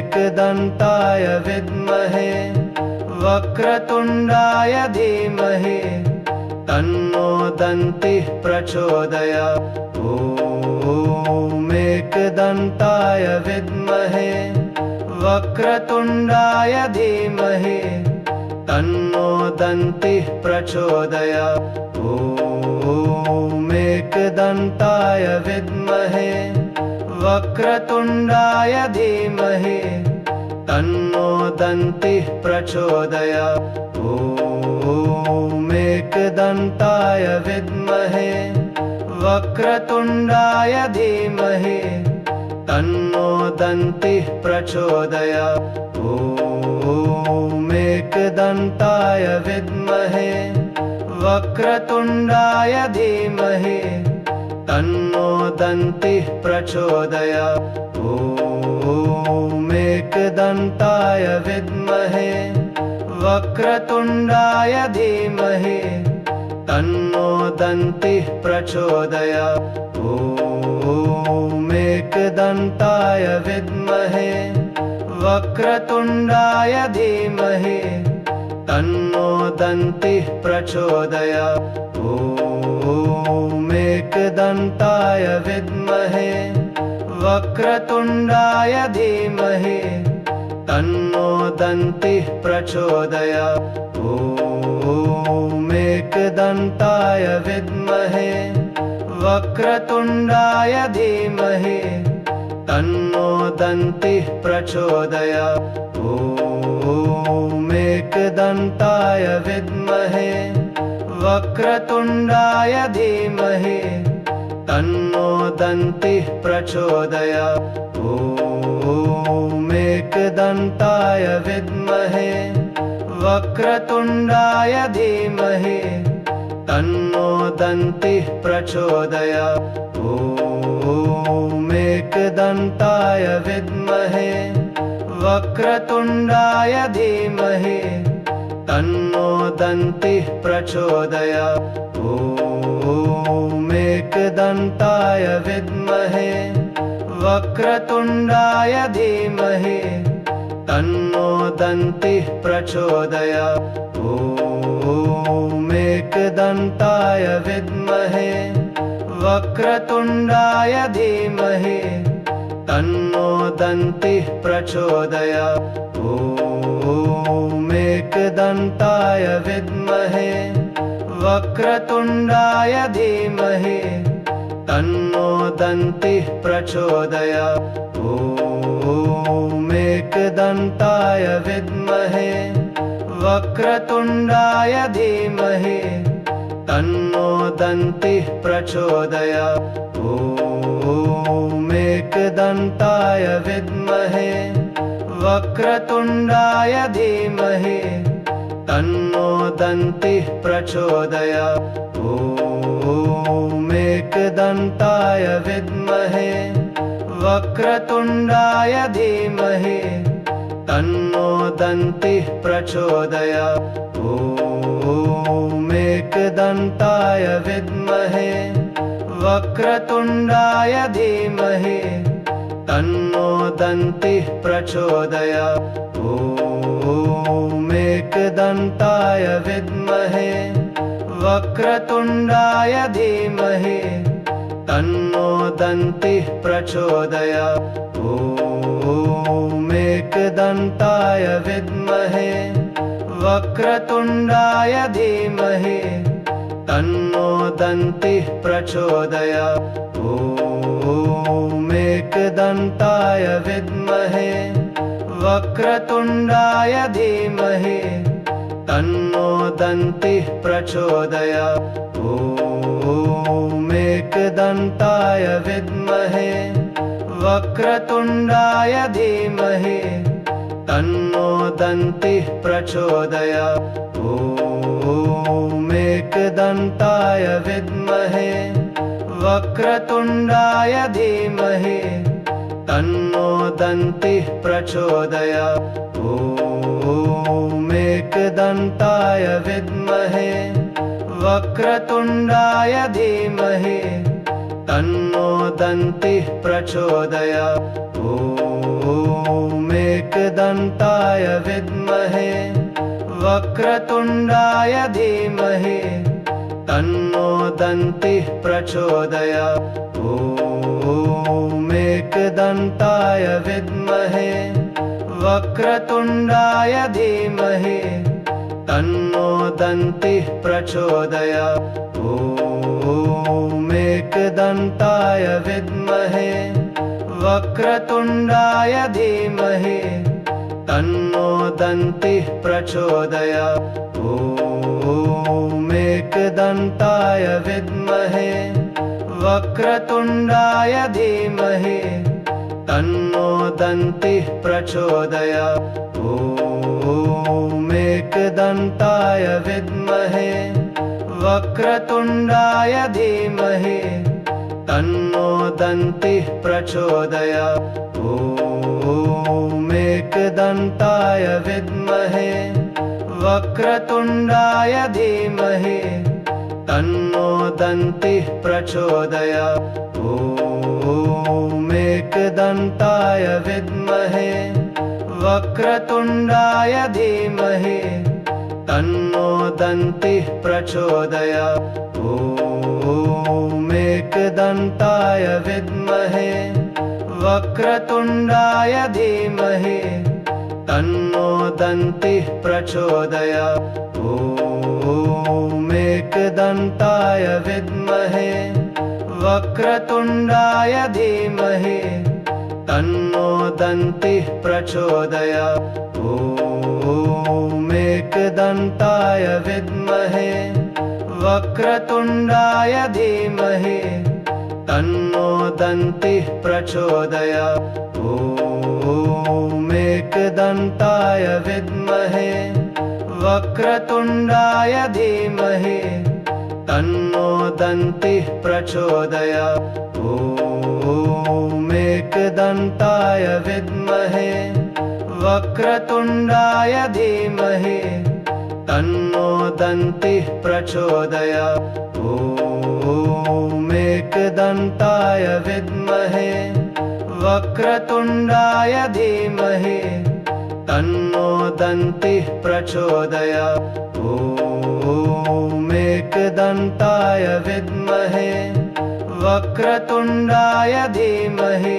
एकदन्ताय विद्महे वक्रतुण्डाय धीमहि तन्नो दन्तिः प्रचोदयात्। ॐ एकदन्ताय विद्महे वक्रतुण्डाय धीमहि तन्नो दन्तिः प्रचोदयात्। ॐ एकदन्ताय विद्महे वक्रतुण्डाय धीमहि तन्नो दन्तिः प्रचोदयात्। ॐ एकदन्ताय विद्महे वक्रतुण्डाय धीमहि तन्नो दन्तिः प्रचोदयात्। ॐ एकदन्ताय विद्महे वक्रतुण्डाय धीमहि तन्नो दन्तिः प्रचोदयात्। ॐ एकदन्ताय विद्महे वक्रतुण्डाय धीमहि तन्नो दन्तिः प्रचोदयात्। ॐ एकदन्ताय विद्महे वक्रतुण्डाय धीमहि तन्नो दन्तिः प्रचोदयात्। ॐ एकदन्ताय विद्महे वक्रतुण्डाय धीमहि तन्नो दन्तिः प्रचोदयात्। ॐ एकदन्ताय विद्महे वक्रतुण्डाय धीमहि तन्नो दन्तिः प्रचोदयात्। ॐ एकदन्ताय विद्महे वक्रतुण्डाय धीमहि तन्नो दन्तिः प्रचोदयात्। ॐ एकदन्ताय विद्महे वक्रतुण्डाय धीमहि तन्नो दन्तिः प्रचोदयात्। ॐ एकदन्ताय विद्महे वक्रतुण्डाय धीमहि तन्नो दन्तिः प्रचोदयात्। ॐ एकदन्ताय विद्महे वक्रतुण्डाय धीमहि तन्नो दन्तिः प्रचोदयात्। ॐ एकदन्ताय विद्महे वक्रतुण्डाय धीमहि तन्नो दन्तिः प्रचोदयात्। ॐ एकदन्ताय विद्महे वक्रतुण्डाय धीमहि तन्नो दन्तिः प्रचोदयात्। ॐ एकदन्ताय विद्महे वक्रतुण्डाय धीमहि तन्नो दन्तिः प्रचोदयात्। ॐ एकदन्ताय विद्महे वक्रतुण्डाय धीमहि तन्नो दन्तिः प्रचोदयात्। ॐ एकदन्ताय विद्महे वक्रतुण्डाय धीमहि तन्नो दन्तिः प्रचोदयात्। ॐ एकदन्ताय विद्महे वक्रतुण्डाय धीमहि तन्नो दन्तिः प्रचोदयात्। ॐ एकदन्ताय विद्महे वक्रतुण्डाय धीमहि तन्नो दन्तिः प्रचोदयात्। ॐ एकदन्ताय विद्महे वक्रतुण्डाय धीमहि तन्नो दन्तिः प्रचोदयात्। ॐ एकदन्ताय विद्महे वक्रतुण्डाय धीमहि तन्नो दन्तिः प्रचोदयात्। ॐ एकदन्ताय विद्महे वक्रतुण्डाय धीमहि तन्नो दन्तिः प्रचोदयात्। ॐ एकदन्ताय विद्महे वक्रतुण्डाय धीमहि तन्नो दन्तिः प्रचोदयात्। ॐ एकदन्ताय विद्महे वक्रतुण्डाय धीमहि तन्नो दन्तिः प्रचोदयात्। ॐ एकदन्ताय विद्महे वक्रतुण्डाय धीमहि तन्नो दन्तिः प्रचोदयात्। ॐ एकदन्ताय विद्महे वक्रतुण्डाय धीमहि तन्नो दन्तिः प्रचोदयात्। ॐ एकदन्ताय विद्महे वक्रतुण्डाय धीमहि तन्नो दन्तिः प्रचोदयात्। ॐ एकदन्ताय विद्महे वक्रतुण्डाय धीमहि तन्नो दन्तिः प्रचोदयात्। ॐ एकदन्ताय विद्महे वक्रतुण्डाय धीमहि तन्नो दन्तिः प्रचोदयात्। ॐ एकदन्ताय विद्महे वक्रतुण्डाय धीमहि तन्नो दन्तिः प्रचोदयात्। ॐ एकदन्ताय विद्महे वक्रतुण्डाय धीमहि तन्नो दन्तिः प्रचोदयात्। ॐ एकदन्ताय विद्महे वक्रतुण्डाय धीमहि तन्नो दन्तिः प्रचोदयात्। ॐ एकदन्ताय विद्महे वक्रतुण्डाय धीमहि तन्नो दन्तिः प्रचोदयात्। ॐ एकदन्ताय विद्महे वक्रतुण्डाय धीमहि तन्नो दन्तिः प्रचोदयात्। ॐ एकदन्ताय विद्महे वक्रतुण्डाय धीमहि तन्नो दन्तिः प्रचोदयात्। ॐ एकदन्ताय विद्महे वक्रतुण्डाय धीमहि तन्नो दन्तिः प्रचोदयात्। ॐ एकदन्ताय विद्महे वक्रतुण्डाय धीमहि तन्नो दन्तिः प्रचोदयात्। ॐ एकदन्ताय विद्महे वक्रतुण्डाय धीमहि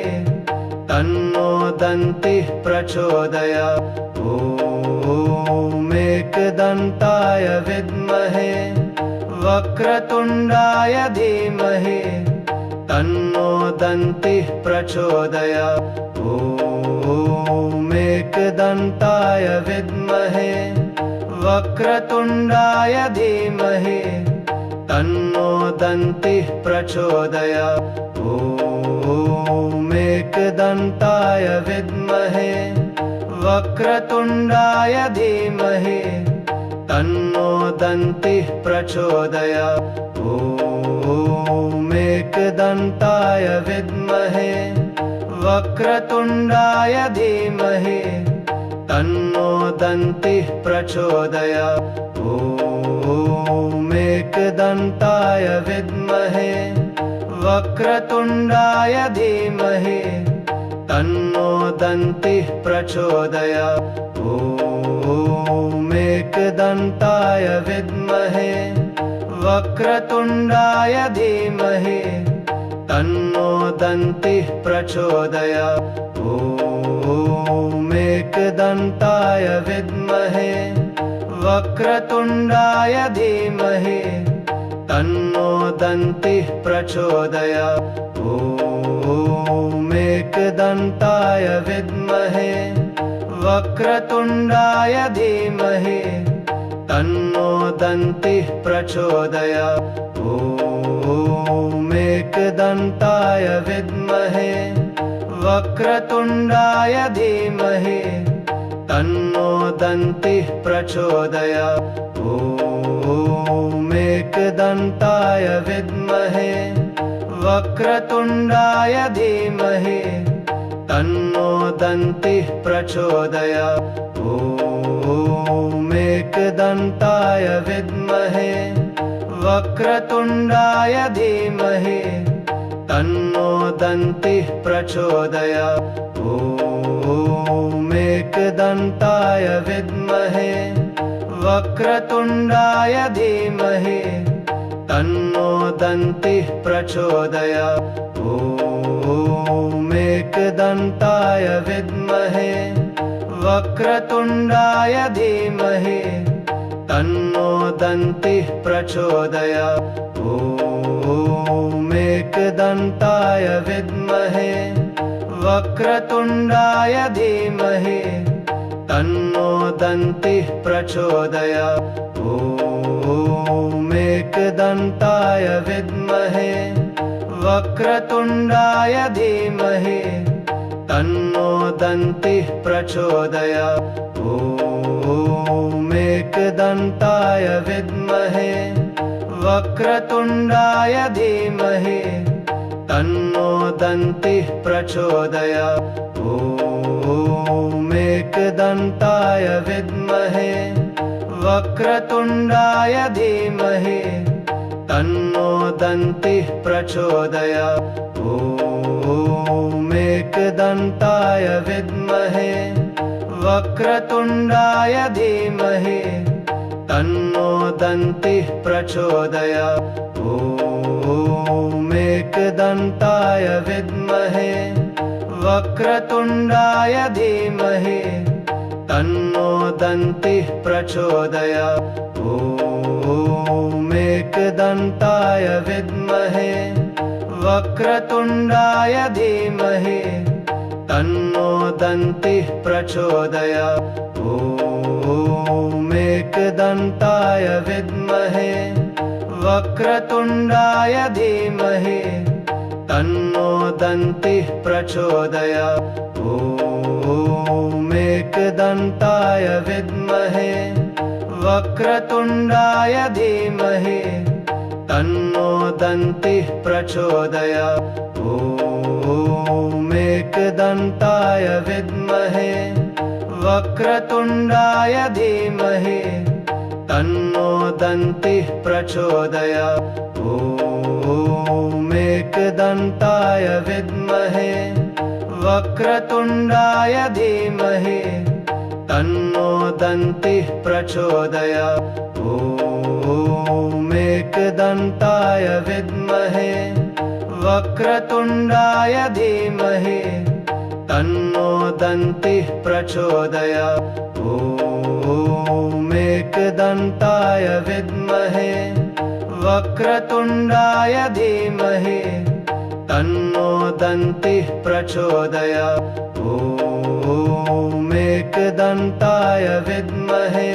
तन्नो दन्तिः प्रचोदयात्। ॐ एकदन्ताय विद्महे वक्रतुण्डाय धीमहि तन्नो दन्तिः प्रचोदयात्। ॐ एकदन्ताय विद्महे वक्रतुण्डाय धीमहि तन्नो दन्तिः प्रचोदयात्। ॐ एकदन्ताय विद्महे वक्रतुण्डाय धीमहि तन्नो दन्तिः प्रचोदयात्। ॐ एकदन्ताय विद्महे वक्रतुण्डाय धीमहि तन्नो दन्तिः प्रचोदयात्। ॐ एकदन्ताय विद्महे वक्रतुण्डाय धीमहि तन्नो दन्तिः प्रचोदयात्। ॐ एकदन्ताय विद्महे वक्रतुण्डाय धीमहि तन्नो दन्तिः प्रचोदयात्। ॐ एकदन्ताय विद्महे वक्रतुण्डाय धीमहि तन्नो दन्तिः प्रचोदयात्। ॐ एकदन्ताय विद्महे वक्रतुण्डाय धीमहि तन्नो दन्तिः प्रचोदयात्। ॐ एकदन्ताय विद्महे वक्रतुण्डाय धीमहि तन्नो दन्तिः प्रचोदयात्। ॐ एकदन्ताय विद्महे वक्रतुण्डाय धीमहि तन्नो दन्तिः प्रचोदयात्। ॐ एकदन्ताय विद्महे वक्रतुण्डाय धीमहि तन्नो दन्तिः प्रचोदयात्। ॐ एकदन्ताय विद्महे वक्रतुण्डाय धीमहि तन्नो दन्तिः प्रचोदयात्। ॐ एकदन्ताय विद्महे वक्रतुण्डाय धीमहि तन्नो दन्तिः प्रचोदयात्। ॐ एकदन्ताय विद्महे वक्रतुण्डाय धीमहि तन्नो दन्तिः प्रचोदयात्। ॐ एकदन्ताय विद्महे वक्रतुण्डाय धीमहि तन्नो दन्तिः प्रचोदयात्। ॐ एकदन्ताय विद्महे वक्रतुण्डाय धीमहि तन्नो दन्तिः प्रचोदयात्। ॐ एकदन्ताय विद्महे वक्रतुण्डाय धीमहि तन्नो दन्तिः प्रचोदयात्। ॐ एकदन्ताय विद्महे वक्रतुण्डाय धीमहि तन्नो दन्तिः प्रचोदयात्। ॐ एकदन्ताय विद्महे वक्रतुण्डाय धीमहि तन्नो दन्तिः प्रचोदयात्। ॐ एकदन्ताय विद्महे वक्रतुण्डाय धीमहि तन्नो दन्तिः प्रचोदयात्। ॐ एकदन्ताय विद्महे वक्रतुण्डाय धीमहि तन्नो दन्तिः प्रचोदयात्। ॐ एकदन्ताय विद्महे वक्रतुण्डाय धीमहि तन्नो दन्तिः प्रचोदयात्। ॐ एकदन्ताय विद्महे वक्रतुण्डाय धीमहि तन्नो दन्तिः प्रचोदयात्। ॐ एकदन्ताय विद्महे वक्रतुण्डाय धीमहि तन्नो दन्तिः प्रचोदयात्। ॐ एकदन्ताय विद्महे वक्रतुण्डाय धीमहि तन्नो दन्तिः प्रचोदयात्। ॐ एकदन्ताय विद्महे वक्रतुण्डाय धीमहि तन्नो दन्तिः प्रचोदयात्। ॐ एकदन्ताय विद्महे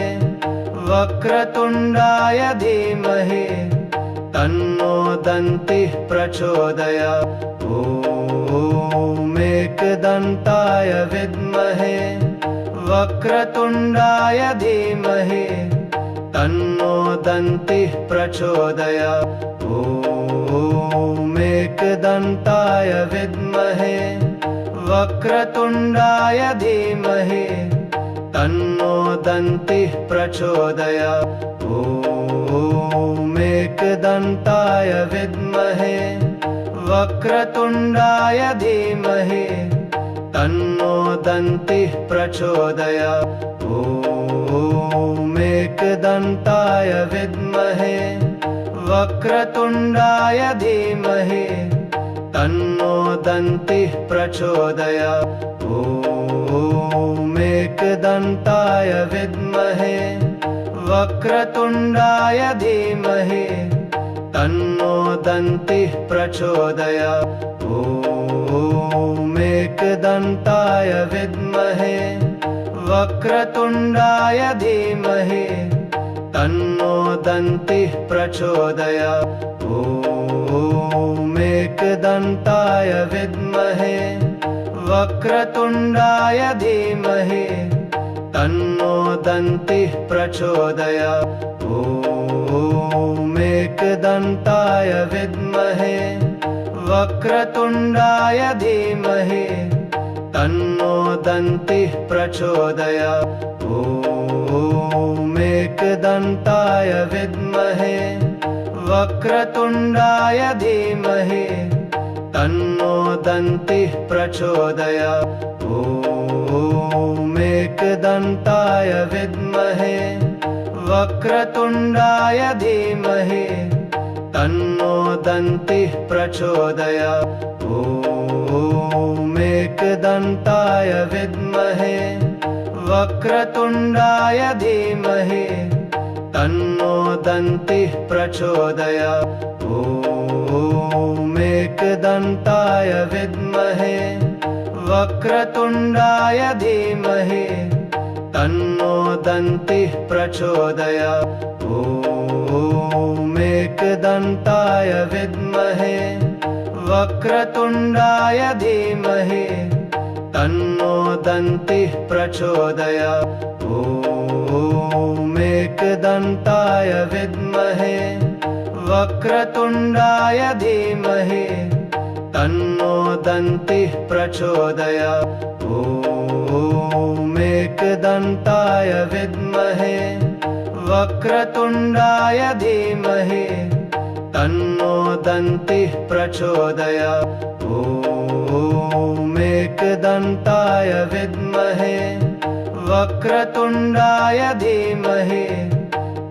वक्रतुण्डाय धीमहि तन्नो दन्तिः प्रचोदयात्। ॐ एकदन्ताय विद्महे वक्रतुण्डाय धीमहि तन्नो दन्तिः प्रचोदयात्। ॐ एकदन्ताय विद्महे वक्रतुण्डाय धीमहि तन्नो दन्तिः प्रचोदयात्। ॐ एकदन्ताय विद्महे वक्रतुण्डाय धीमहि तन्नो दन्तिः प्रचोदयात्। ॐ एकदन्ताय विद्महे वक्रतुण्डाय धीमहि तन्नो दन्तिः प्रचोदयात्। ॐ एकदन्ताय विद्महे वक्रतुण्डाय धीमहि तन्नो दन्तिः प्रचोदयात्। ॐ एकदन्ताय विद्महे वक्रतुण्डाय धीमहि तन्नो दन्तिः प्रचोदयात्। ॐ एकदन्ताय विद्महे वक्रतुण्डाय धीमहि तन्नो दन्तिः प्रचोदयात्। ॐ एकदन्ताय विद्महे वक्रतुण्डाय धीमहि तन्नो दन्तिः प्रचोदयात्। ॐ एकदन्ताय विद्महे वक्रतुण्डाय धीमहि तन्नो दन्तिः प्रचोदयात्। ॐ एकदन्ताय विद्महे वक्रतुण्डाय धीमहि तन्नो दन्तिः प्रचोदयात्। ॐ एकदन्ताय विद्महे वक्रतुण्डाय धीमहि तन्नो दन्तिः प्रचोदयात्। ॐ एकदन्ताय विद्महे वक्रतुण्डाय धीमहि तन्नो दन्तिः प्रचोदयात्। ॐ एकदन्ताय विद्महे वक्रतुण्डाय धीमहि तन्नो दन्तिः प्रचोदयात्। ॐ एकदन्ताय विद्महे वक्रतुण्डाय धीमहि तन्नो दन्तिः प्रचोदयात्। ॐ एकदन्ताय विद्महे वक्रतुण्डाय धीमहि तन्नो दन्तिः प्रचोदयात्। ॐ एकदन्ताय विद्महे वक्रतुण्डाय धीमहि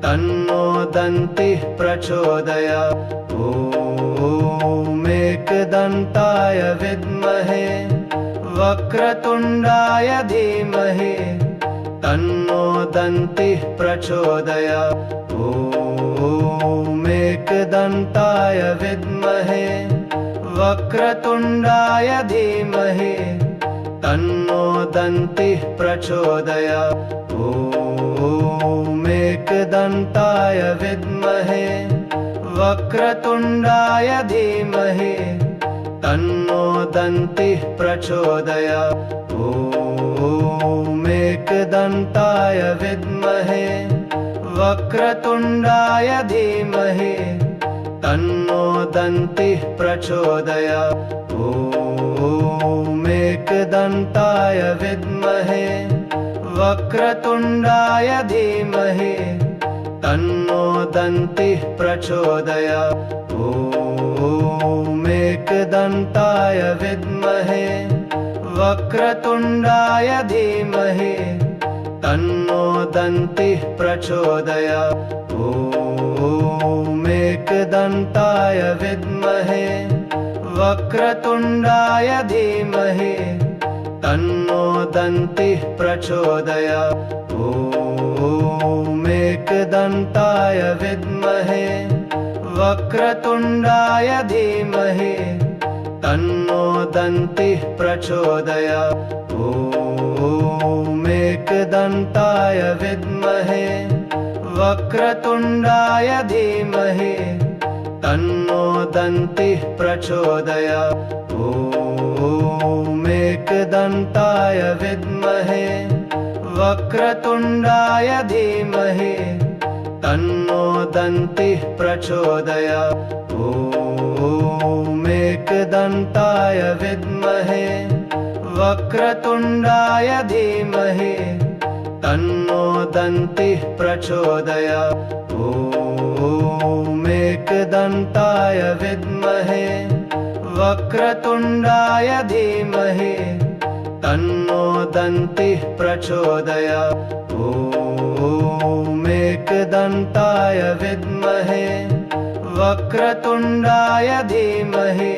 तन्नो दन्तिः प्रचोदयात्। ॐ एकदन्ताय विद्महे वक्रतुण्डाय धीमहि तन्नो दन्तिः प्रचोदयात्। ॐ एकदन्ताय विद्महे वक्रतुण्डाय धीमहि तन्नो दन्तिः प्रचोदयात्। ॐ एकदन्ताय विद्महे वक्रतुण्डाय धीमहि तन्नो दन्तिः प्रचोदयात्। ॐ एकदन्ताय विद्महे वक्रतुण्डाय धीमहि तन्नो दन्तिः प्रचोदयात्। ॐ एकदन्ताय विद्महे वक्रतुण्डाय धीमहि तन्नो दन्तिः प्रचोदयात्। ॐ एकदन्ताय विद्महे वक्रतुण्डाय धीमहि तन्नो दन्तिः प्रचोदयात्। ॐ एकदन्ताय विद्महे वक्रतुण्डाय धीमहि तन्नो दन्तिः प्रचोदयात्। ॐ एकदन्ताय विद्महे वक्रतुण्डाय धीमहि तन्नो दन्तिः प्रचोदयात्। ॐ एकदन्ताय विद्महे वक्रतुण्डाय धीमहि तन्नो दन्तिः प्रचोदयात्। ॐ एकदन्ताय विद्महे वक्रतुण्डाय धीमहि तन्नो दन्तिः प्रचोदयात्। ॐ एकदन्ताय विद्महे वक्रतुण्डाय धीमहि तन्नो दन्तिः प्रचोदयात्। ॐ एकदन्ताय विद्महे वक्रतुण्डाय धीमहि तन्नो दन्तिः प्रचोदयात्। ॐ एकदन्ताय विद्महे वक्रतुण्डाय धीमहि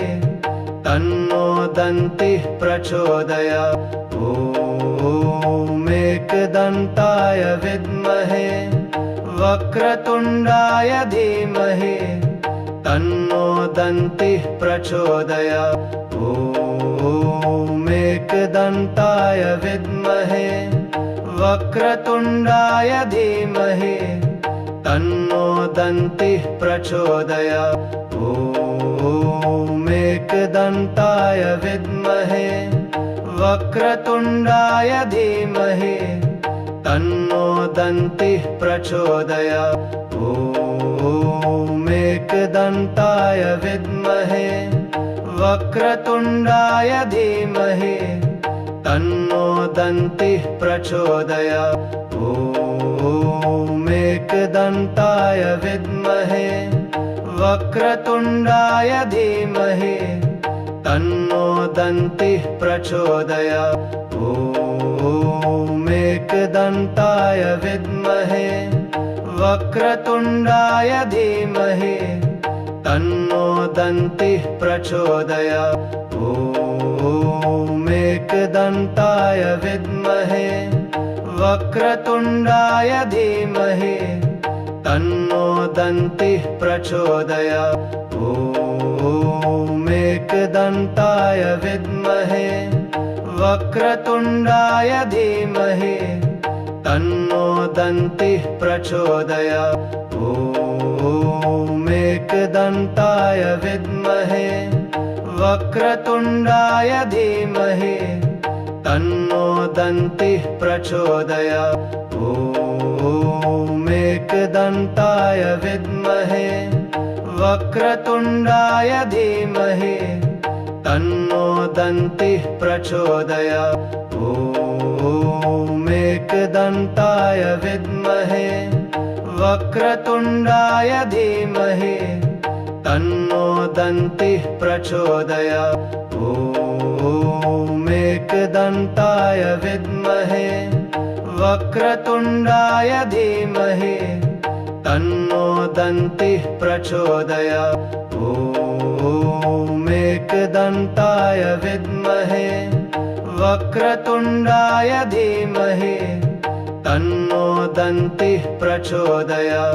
तन्नो दन्तिः प्रचोदयात्। ॐ एकदन्ताय विद्महे वक्रतुण्डाय धीमहि तन्नो दन्तिः प्रचोदयात्। ॐ एकदन्ताय विद्महे वक्रतुण्डाय धीमहि तन्नो दन्तिः प्रचोदयात्। ॐ एकदन्ताय विद्महे वक्रतुण्डाय धीमहि तन्नो दन्तिः प्रचोदयात्। ॐ एकदन्ताय विद्महे वक्रतुण्डाय धीमहि तन्नो दन्तिः प्रचोदयात् ॐ एकदन्ताय विद्महे वक्रतुण्डाय धीमहि तन्नो दन्तिः प्रचोदयात् ॐ एकदन्ताय विद्महे वक्रतुण्डाय धीमहि तन्नो दन्तिः प्रचोदयात् ॐ एकदन्ताय विद्महे वक्रतुण्डाय धीमहि तन्नो दन्तिः प्रचोदयात् ॐ एकदन्ताय विद्महे वक्रतुण्डाय धीमहि तन्नो दन्तिः प्रचोदयात् ॐ एकदन्ताय विद्महे वक्रतुण्डाय धीमहि तन्नो दन्तिः प्रचोदयात् ॐ एकदन्ताय विद्महे वक्रतुण्डाय धीमहि तन्नो दन्तिः प्रचोदयात् ॐ एकदन्ताय विद्महे वक्रतुण्डाय धीमहि तन्नो दन्तिः प्रचोदयात् ॐ एकदन्ताय विद्महे वक्रतुण्डाय धीमहि तन्नो दन्तिः प्रचोदयात् ॐ एकदन्ताय विद्महे वक्रतुण्डाय धीमहि तन्नो दन्तिः प्रचोदयात्।